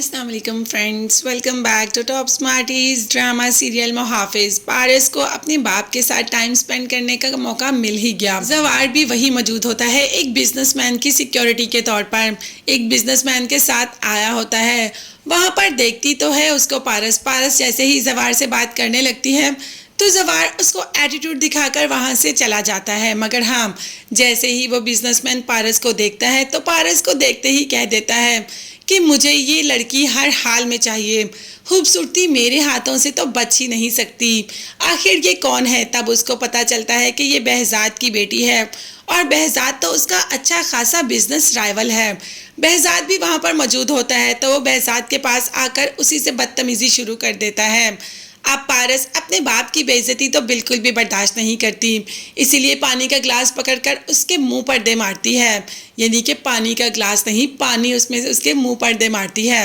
अस्सलाम वालेकुम friends, welcome back to top smarties. Drama serial Muhafiz Paras को अपने बाप के साथ टाइम स्पेंड करने का मौका मिल ही गया। जवार भी वही मौजूद होता है, एक बिजनेसमैन की सिक्योरिटी के तौर पर एक बिजनेसमैन के साथ आया होता है। वहां पर देखती तो है उसको पारस पारस जैसे ही जवार से बात करने लगती है तो जवार उसको एटीट्यूड दिखाकर वहां से चला जाता है। मगर हाँ, जैसे ही वो बिजनेसमैन पारस को देखता है तो पारस को देखते ही कह देता है कि मुझे ये लड़की हर हाल में चाहिए, खूबसूरती मेरे हाथों से तो बच ही नहीं सकती। आखिर ये कौन है? तब उसको पता चलता है कि ये behज़ाद की बेटी है और behज़ाद तो उसका अच्छा खासा बिजनेस राइवल है। behज़ाद भी वहाँ पर मौजूद होता है तो वो behज़ाद के पास आकर उसी से बदतमीजी शुरू कर देता है। अब पारस अपने बाप की बेइज्जती तो बिल्कुल भी बर्दाश्त नहीं करती, इसीलिए पानी का ग्लास पकड़कर उसके मुंह पर दे मारती है। यानी कि पानी का ग्लास नहीं, पानी उसमें से उसके मुंह पर दे मारती है।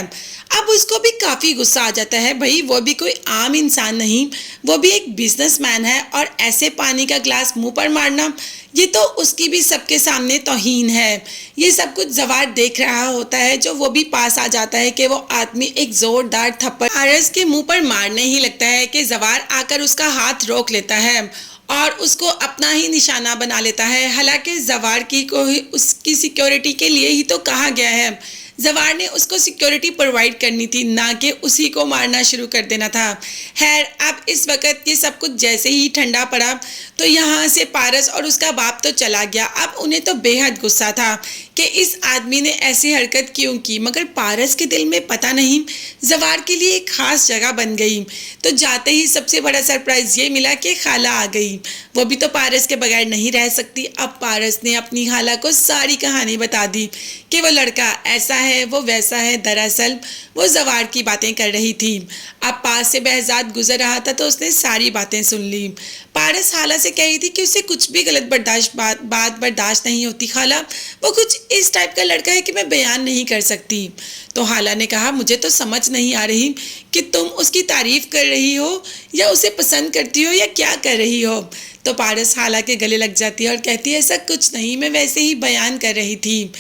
अब उसको भी काफ़ी गुस्सा आ जाता है। भाई वो भी कोई आम इंसान नहीं, वो भी एक बिजनेसमैन है और ऐसे पानी का ग्लास मुंह पर मारना, ये तो उसकी भी सबके सामने तौहीन है। ये सब कुछ जवार देख रहा होता है जो वो भी पास आ जाता है कि वो आदमी एक जोरदार थप्पड़ पारस के मुंह पर मारने ही लगता है कि जवार आकर उसका हाथ रोक लेता है और उसको अपना ही निशाना बना लेता है। हालांकि जवार की को ही उसकी सिक्योरिटी के लिए ही तो कहा गया है। जवार ने उसको सिक्योरिटी प्रोवाइड करनी थी, ना कि उसी को मारना शुरू कर देना था। खैर, अब इस वक्त ये सब कुछ जैसे ही ठंडा पड़ा तो यहाँ से पारस और उसका बाप तो चला गया। अब उन्हें तो बेहद गुस्सा था कि इस आदमी ने ऐसी हरकत क्यों की, मगर पारस के दिल में पता नहीं जवार के लिए एक खास जगह बन गई। तो जाते ही सबसे बड़ा सरप्राइज ये मिला कि खाला आ गई। वो भी तो पारस के बगैर नहीं रह सकती। अब पारस ने अपनी खाला को सारी कहानी बता दी कि वो लड़का ऐसा है, वो वैसा है। दरअसल वो जवार की बातें कर रही थी। अब पास से behज़ाद गुजर रहा था तो उसने सारी बातें सुन ली। पारस खाला से कह रही थी कि उसे कुछ भी गलत बात बर्दाश्त नहीं होती। खाला, वो कुछ इस टाइप का लड़का है कि मैं बयान नहीं कर सकती। तो खाला ने कहा, मुझे तो समझ नहीं आ रही कि तुम उसकी तारीफ कर रही हो या उसे पसंद करती हो या क्या कर रही हो। तो पारस खाला के गले लग जाती है और कहती है, ऐसा कुछ नहीं, मैं वैसे ही बयान कर रही थी।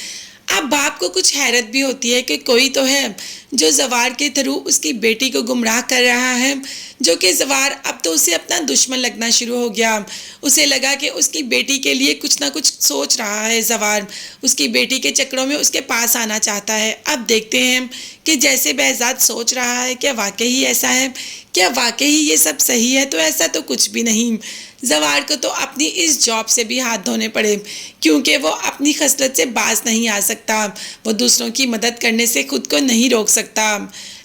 अब बाप को कुछ हैरत भी होती है कि कोई तो है जो जवार के थ्रू उसकी बेटी को गुमराह कर रहा है, जो कि जवार अब तो उसे अपना दुश्मन लगना शुरू हो गया। उसे लगा कि उसकी बेटी के लिए कुछ ना कुछ सोच रहा है जवार, उसकी बेटी के चक्करों में उसके पास आना चाहता है। अब देखते हैं कि जैसे behज़ाद सोच रहा है क्या वाकई ऐसा है, क्या वाकई ये सब सही है? तो ऐसा तो कुछ भी नहीं। जवार को तो अपनी इस जॉब से भी हाथ धोने पड़े क्योंकि वो अपनी खसलत से बाज नहीं आ सकता। वो दूसरों की मदद करने से खुद को नहीं रोक सकता।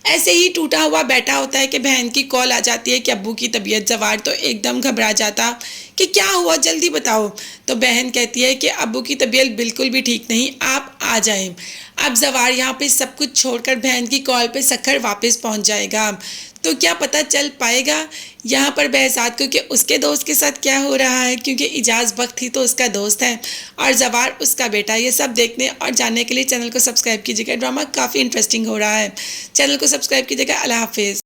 ऐसे ही टूटा हुआ बैठा होता है कि बहन की कॉल आ जाती है कि अब्बू की तबीयत। जवार तो एकदम घबरा जाता कि क्या हुआ, जल्दी बताओ। तो बहन कहती है कि अब्बू की तबीयत बिल्कुल भी ठीक नहीं, आप आ जाएं। अब जवार यहाँ पे सब कुछ छोड़कर बहन की कॉल पे सखर वापस पहुँच जाएगा। तो क्या पता चल पाएगा यहाँ पर behज़ाद को कि उसके दोस्त के साथ क्या हो रहा है, क्योंकि इजाज़ बख्त ही तो उसका दोस्त है और जवार उसका बेटा। ये सब देखने और जानने के लिए चैनल को सब्सक्राइब कीजिएगा। ड्रामा काफ़ी इंटरेस्टिंग हो रहा है, चैनल को सब्सक्राइब कीजिएगा। अल्लाह हाफिज़।